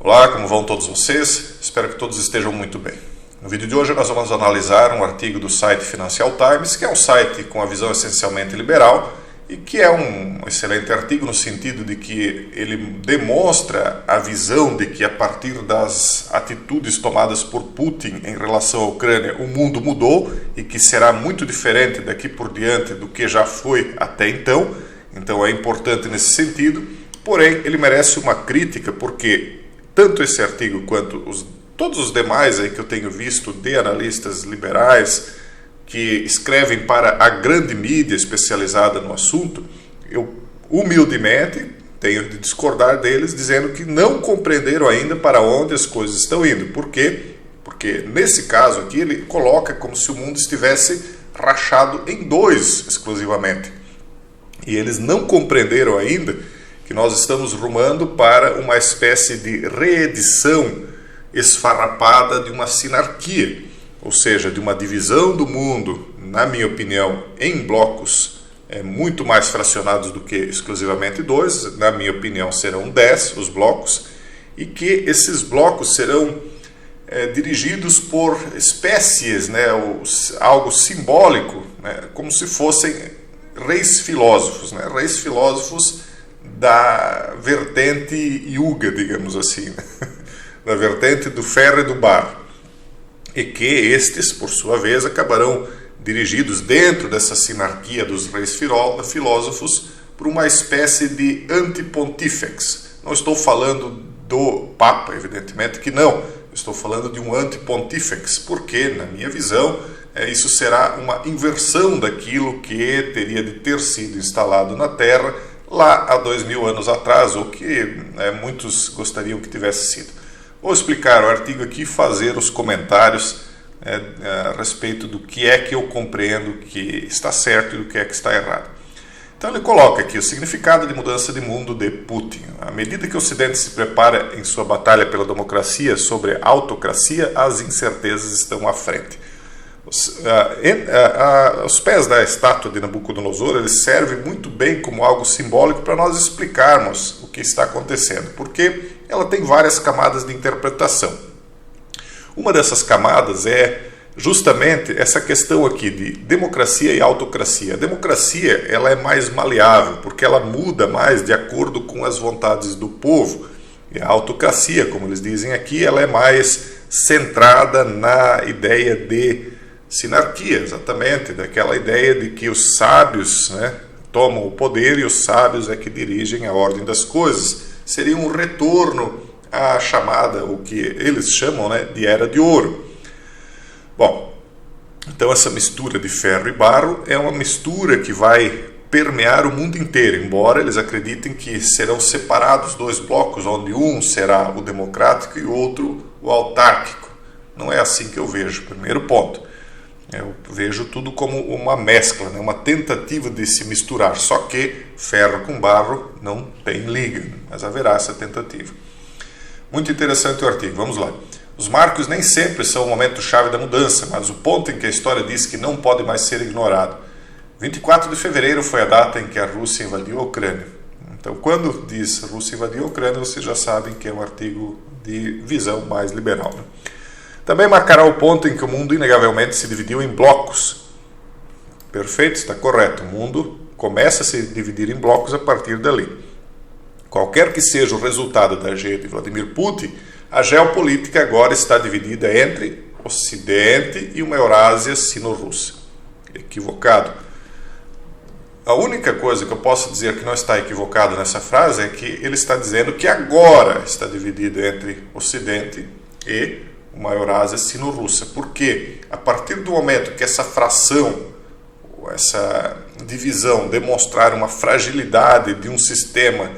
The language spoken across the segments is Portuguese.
Olá, como vão todos vocês? Espero que todos estejam muito bem. No vídeo de hoje nós vamos analisar um artigo do site Financial Times, que é um site com a visão essencialmente liberal e que é um excelente artigo no sentido de que ele demonstra a visão de que a partir das atitudes tomadas por Putin em relação à Ucrânia, o mundo mudou e que será muito diferente daqui por diante do que já foi até então. Então é importante nesse sentido, porém ele merece uma crítica porque tanto esse artigo quanto todos os demais aí que eu tenho visto de analistas liberais que escrevem para a grande mídia especializada no assunto, eu humildemente tenho de discordar deles, dizendo que não compreenderam ainda para onde as coisas estão indo. Por quê? Porque nesse caso aqui ele coloca como se o mundo estivesse rachado em dois exclusivamente. E eles não compreenderam ainda que nós estamos rumando para uma espécie de reedição esfarrapada de uma sinarquia, ou seja, de uma divisão do mundo, na minha opinião, em blocos muito mais fracionados do que exclusivamente dois. Na minha opinião, serão 10 os blocos, e que esses blocos serão dirigidos por espécies, algo simbólico, como se fossem reis filósofos, reis filósofos da vertente yuga, digamos assim, da vertente do ferro e do barro, e que estes, por sua vez, acabarão dirigidos dentro dessa sinarquia dos reis filósofos por uma espécie de antipontífex. Não estou falando do Papa, evidentemente que não, estou falando de um antipontífex, porque, na minha visão, isso será uma inversão daquilo que teria de ter sido instalado na Terra lá há 2000 anos atrás, ou que muitos gostariam que tivesse sido. Vou explicar o artigo aqui e fazer os comentários a respeito do que é que eu compreendo que está certo e do que é que está errado. Então ele coloca aqui o significado de mudança de mundo de Putin. À medida que o Ocidente se prepara em sua batalha pela democracia sobre a autocracia, as incertezas estão à frente. Os pés da estátua de Nabucodonosor, eles servem muito bem como algo simbólico para nós explicarmos o que está acontecendo, porque ela tem várias camadas de interpretação. Uma dessas camadas é justamente essa questão aqui de democracia e autocracia. A democracia, ela é mais maleável, porque ela muda mais de acordo com as vontades do povo. E a autocracia, como eles dizem aqui, ela é mais centrada na ideia de sinarquia, exatamente, daquela ideia de que os sábios tomam o poder e os sábios é que dirigem a ordem das coisas. Seria um retorno à chamada, o que eles chamam de Era de Ouro. Bom, então essa mistura de ferro e barro é uma mistura que vai permear o mundo inteiro, embora eles acreditem que serão separados dois blocos, onde um será o democrático e o outro o autárquico. Não é assim que eu vejo, primeiro ponto. Eu vejo tudo como uma mescla, uma tentativa de se misturar, só que ferro com barro não tem liga, mas haverá essa tentativa. Muito interessante o artigo, vamos lá. Os marcos nem sempre são o momento-chave da mudança, mas o ponto em que a história diz que não pode mais ser ignorado. 24 de fevereiro foi a data em que a Rússia invadiu a Ucrânia. Então, quando diz Rússia invadiu a Ucrânia, vocês já sabem que é um artigo de visão mais liberal. Também marcará o ponto em que o mundo inegavelmente se dividiu em blocos. Perfeito, está correto. O mundo começa a se dividir em blocos a partir dali. Qualquer que seja o resultado da agenda de Vladimir Putin, a geopolítica agora está dividida entre Ocidente e uma Eurásia sino-russa. Equivocado. A única coisa que eu posso dizer que não está equivocado nessa frase é que ele está dizendo que agora está dividido entre Ocidente e uma Eurásia sino-russa. Porque a partir do momento que essa fração, essa divisão demonstrar uma fragilidade de um sistema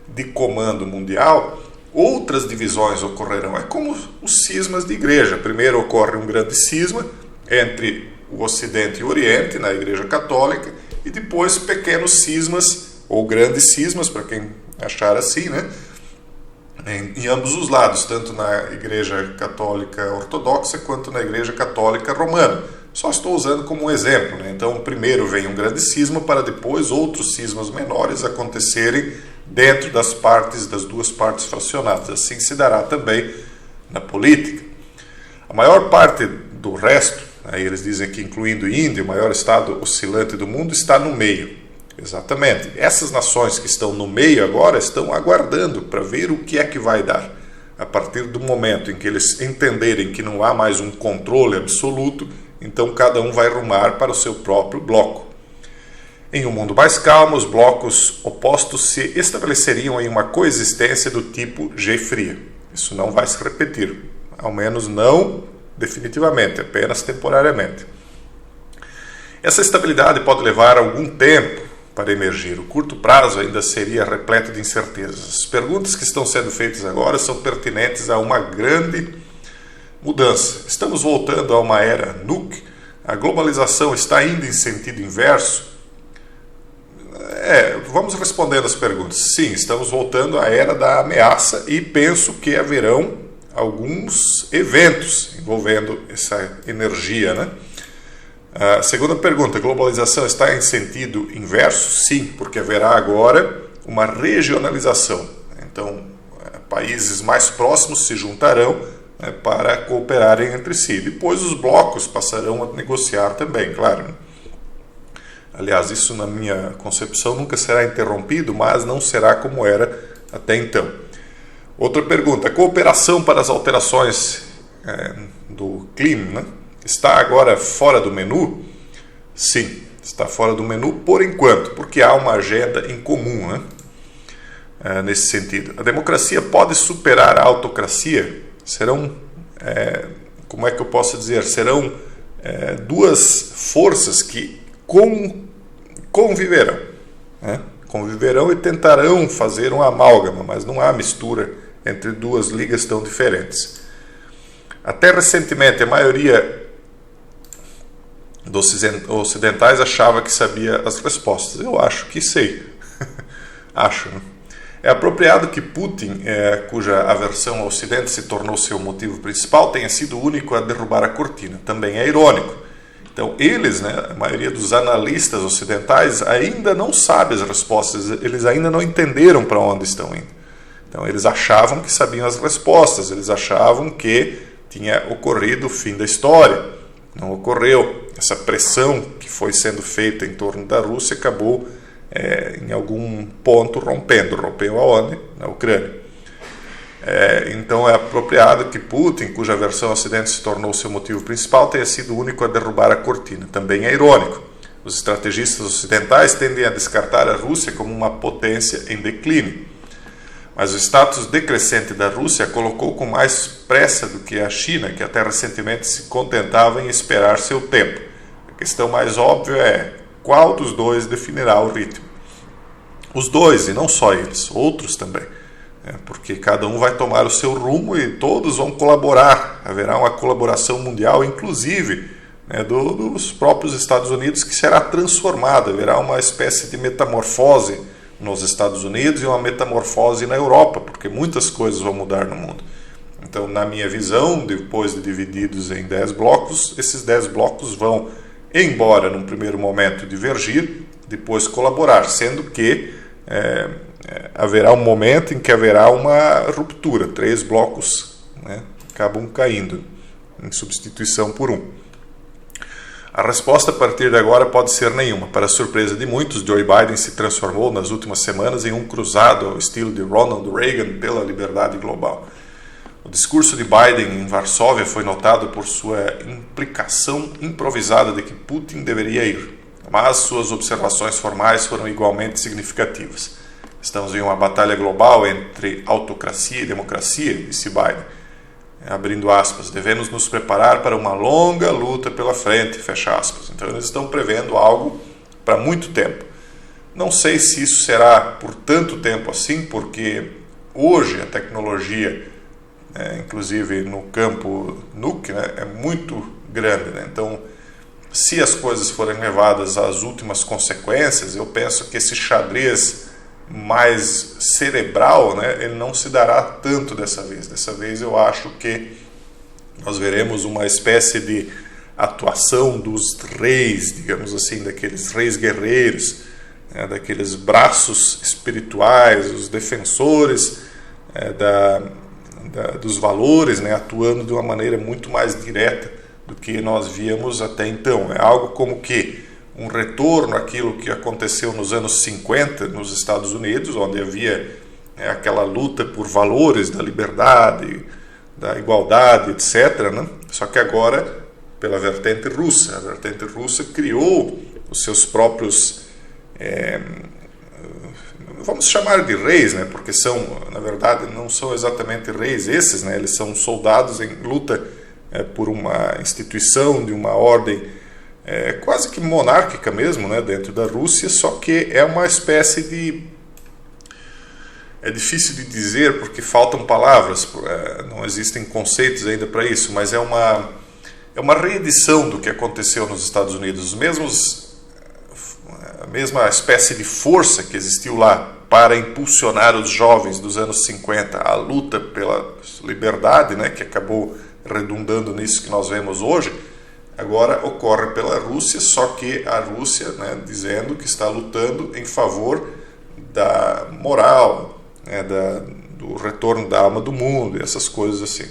de comando mundial, outras divisões ocorrerão. É como os cismas de igreja. Primeiro ocorre um grande cisma entre o Ocidente e o Oriente, na Igreja Católica, e depois pequenos cismas, ou grandes cismas, para quem achar assim, em ambos os lados, tanto na Igreja Católica Ortodoxa quanto na Igreja Católica Romana. Só estou usando como um exemplo. Então, primeiro vem um grande cisma para depois outros cismas menores acontecerem dentro das duas partes fracionadas. Assim se dará também na política. A maior parte do resto, aí eles dizem que incluindo Índia, o maior estado oscilante do mundo, está no meio. Exatamente. Essas nações que estão no meio agora estão aguardando para ver o que é que vai dar. A partir do momento em que eles entenderem que não há mais um controle absoluto, então cada um vai rumar para o seu próprio bloco. Em um mundo mais calmo, os blocos opostos se estabeleceriam em uma coexistência do tipo G fria. Isso não vai se repetir, ao menos não definitivamente, apenas temporariamente. Essa estabilidade pode levar algum tempo para emergir. O curto prazo ainda seria repleto de incertezas. As perguntas que estão sendo feitas agora são pertinentes a uma grande mudança. Estamos voltando a uma era nuke? A globalização está indo em sentido inverso? Vamos respondendo as perguntas. Sim, estamos voltando à era da ameaça e penso que haverão alguns eventos envolvendo essa energia, né? A segunda pergunta, a globalização está em sentido inverso? Sim, porque haverá agora uma regionalização. Então, países mais próximos se juntarão para cooperarem entre si. Depois os blocos passarão a negociar também, claro. Aliás, isso na minha concepção nunca será interrompido, mas não será como era até então. Outra pergunta, a cooperação para as alterações do clima, né? Está agora fora do menu? Sim, está fora do menu por enquanto, porque há uma agenda em comum, né? Nesse sentido. A democracia pode superar a autocracia? Serão, como é que eu posso dizer? Serão duas forças que conviverão. Né? Conviverão e tentarão fazer uma amálgama, mas não há mistura entre duas ligas tão diferentes. Até recentemente, a maioria dos ocidentais achava que sabia as respostas. Eu acho que sei. Acho. Né? É apropriado que Putin, cuja aversão ao Ocidente se tornou seu motivo principal, tenha sido o único a derrubar a cortina. Também é irônico. Então, eles, né, a maioria dos analistas ocidentais, ainda não sabem as respostas, eles ainda não entenderam para onde estão indo. Então, eles achavam que sabiam as respostas, eles achavam que tinha ocorrido o fim da história. Não ocorreu. Essa pressão que foi sendo feita em torno da Rússia acabou, em algum ponto, rompeu aonde? Na Ucrânia. Então é apropriado que Putin, cuja aversão ao Ocidente se tornou seu motivo principal, tenha sido o único a derrubar a cortina. Também é irônico. Os estrategistas ocidentais tendem a descartar a Rússia como uma potência em declínio. Mas o status decrescente da Rússia a colocou com mais pressa do que a China, que até recentemente se contentava em esperar seu tempo. A questão mais óbvia é qual dos dois definirá o ritmo. Os dois, e não só eles, outros também. Porque cada um vai tomar o seu rumo e todos vão colaborar. Haverá uma colaboração mundial, inclusive dos próprios Estados Unidos, que será transformada. Haverá uma espécie de metamorfose nos Estados Unidos e uma metamorfose na Europa, porque muitas coisas vão mudar no mundo. Então, na minha visão, depois de divididos em 10 blocos, esses 10 blocos vão, embora num primeiro momento divergir, depois colaborar, sendo que haverá um momento em que haverá uma ruptura, 3 blocos acabam caindo em substituição por um. A resposta a partir de agora pode ser nenhuma. Para a surpresa de muitos, Joe Biden se transformou nas últimas semanas em um cruzado ao estilo de Ronald Reagan pela liberdade global. O discurso de Biden em Varsóvia foi notado por sua implicação improvisada de que Putin deveria ir, mas suas observações formais foram igualmente significativas. Estamos em uma batalha global entre autocracia e democracia, disse Biden. Abrindo aspas, devemos nos preparar para uma longa luta pela frente, fecha aspas. Então eles estão prevendo algo para muito tempo. Não sei se isso será por tanto tempo assim, porque hoje a tecnologia, inclusive no campo nuke, é muito grande. Então, se as coisas forem levadas às últimas consequências, eu penso que esse xadrez mais cerebral, ele não se dará tanto dessa vez. Dessa vez eu acho que nós veremos uma espécie de atuação dos reis, digamos assim, daqueles reis guerreiros, daqueles braços espirituais, os defensores dos valores, né, atuando de uma maneira muito mais direta do que nós víamos até então. É algo como que um retorno àquilo que aconteceu nos anos 50 nos Estados Unidos, onde havia aquela luta por valores da liberdade, da igualdade, etc., né? Só que agora pela vertente russa. A vertente russa criou os seus próprios, vamos chamar de reis, né? Porque são, na verdade, não são exatamente reis esses, né? Eles são soldados em luta por uma instituição, de uma ordem quase que monárquica mesmo, né? Dentro da Rússia, só que é uma espécie de... É difícil de dizer porque faltam palavras, não existem conceitos ainda para isso, mas é uma reedição do que aconteceu nos Estados Unidos. A mesma espécie de força que existiu lá para impulsionar os jovens dos anos 50 à luta pela liberdade, né, que acabou redundando nisso que nós vemos hoje, agora ocorre pela Rússia, só que a Rússia, né, dizendo que está lutando em favor da moral, né, do retorno da alma do mundo e essas coisas assim.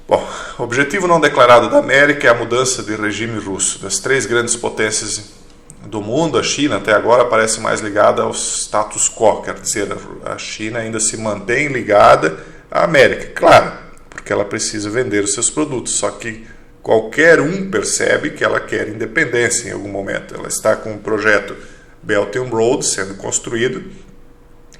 Bom, o objetivo não declarado da América é a mudança de regime russo. Das três grandes potências do mundo, a China até agora parece mais ligada ao status quo, quer dizer, a China ainda se mantém ligada à América, claro, porque ela precisa vender os seus produtos, só que qualquer um percebe que ela quer independência em algum momento. Ela está com um projeto Belt and Road sendo construído.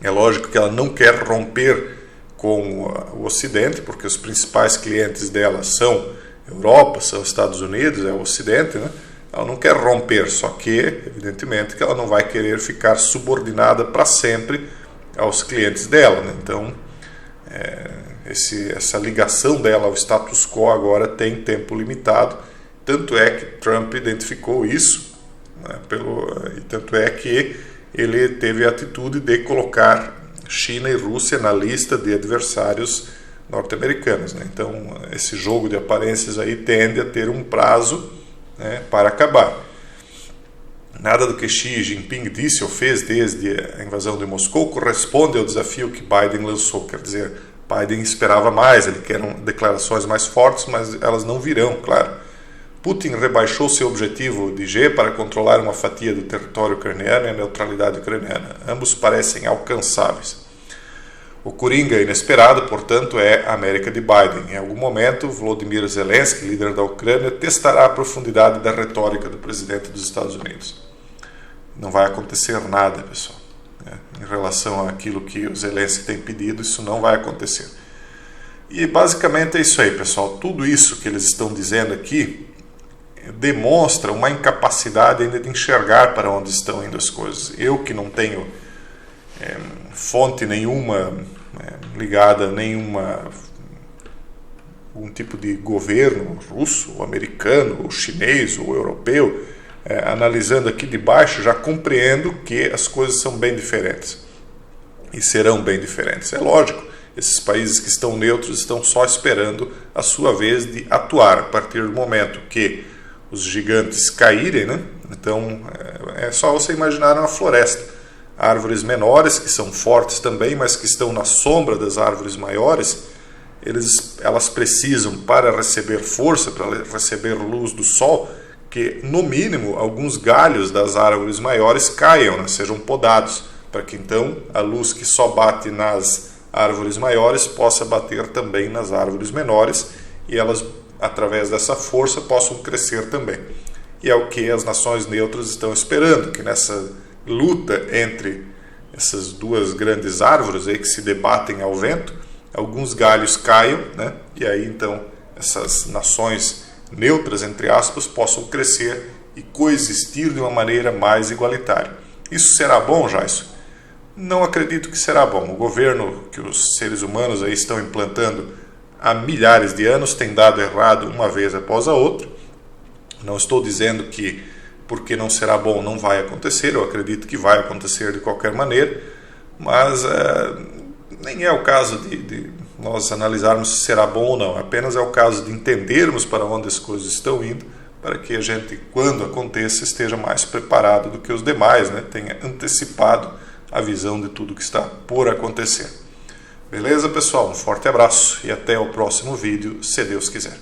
É lógico que ela não quer romper com o Ocidente, porque os principais clientes dela são Europa, são Estados Unidos, é o Ocidente, né? Ela não quer romper, só que, evidentemente, que ela não vai querer ficar subordinada para sempre aos clientes dela, né? Então, essa ligação dela ao status quo agora tem tempo limitado, tanto é que Trump identificou isso, né, e tanto é que ele teve a atitude de colocar China e Rússia na lista de adversários norte-americanos, né? Então, esse jogo de aparências aí tende a ter um prazo, né, para acabar. Nada do que Xi Jinping disse ou fez desde a invasão de Moscou corresponde ao desafio que Biden lançou. Quer dizer, Biden esperava mais, ele quer declarações mais fortes, mas elas não virão, claro. Putin rebaixou seu objetivo de G para controlar uma fatia do território ucraniano e a neutralidade ucraniana. Ambos parecem alcançáveis. O coringa inesperado, portanto, é a América de Biden. Em algum momento, Volodymyr Zelensky, líder da Ucrânia, testará a profundidade da retórica do presidente dos Estados Unidos. Não vai acontecer nada, pessoal. Em relação àquilo que o Zelensky tem pedido, isso não vai acontecer. E basicamente é isso aí, pessoal. Tudo isso que eles estão dizendo aqui demonstra uma incapacidade ainda de enxergar para onde estão indo as coisas. Eu que não tenho fonte nenhuma ligada a um tipo de governo russo, ou americano, ou chinês, ou europeu, analisando aqui de baixo, já compreendo que as coisas são bem diferentes e serão bem diferentes. É lógico, esses países que estão neutros estão só esperando a sua vez de atuar a partir do momento que os gigantes caírem, né? Então é só você imaginar uma floresta, árvores menores que são fortes também, mas que estão na sombra das árvores maiores. Elas precisam, para receber força, para receber luz do sol, que no mínimo alguns galhos das árvores maiores caiam, né? Sejam podados, para que então a luz que só bate nas árvores maiores possa bater também nas árvores menores e elas, através dessa força, possam crescer também. E é o que as nações neutras estão esperando, que nessa luta entre essas duas grandes árvores aí que se debatem ao vento, alguns galhos caiam, né? E aí então essas nações neutras, entre aspas, possam crescer e coexistir de uma maneira mais igualitária. Isso será bom, Jaisso? Não acredito que será bom. O governo que os seres humanos aí estão implantando há milhares de anos tem dado errado uma vez após a outra. Não estou dizendo que porque não será bom não vai acontecer, eu acredito que vai acontecer de qualquer maneira, mas nem é o caso de nós analisarmos se será bom ou não, apenas é o caso de entendermos para onde as coisas estão indo, para que a gente, quando aconteça, esteja mais preparado do que os demais, né? Tenha antecipado a visão de tudo que está por acontecer. Beleza, pessoal? Um forte abraço e até o próximo vídeo, se Deus quiser.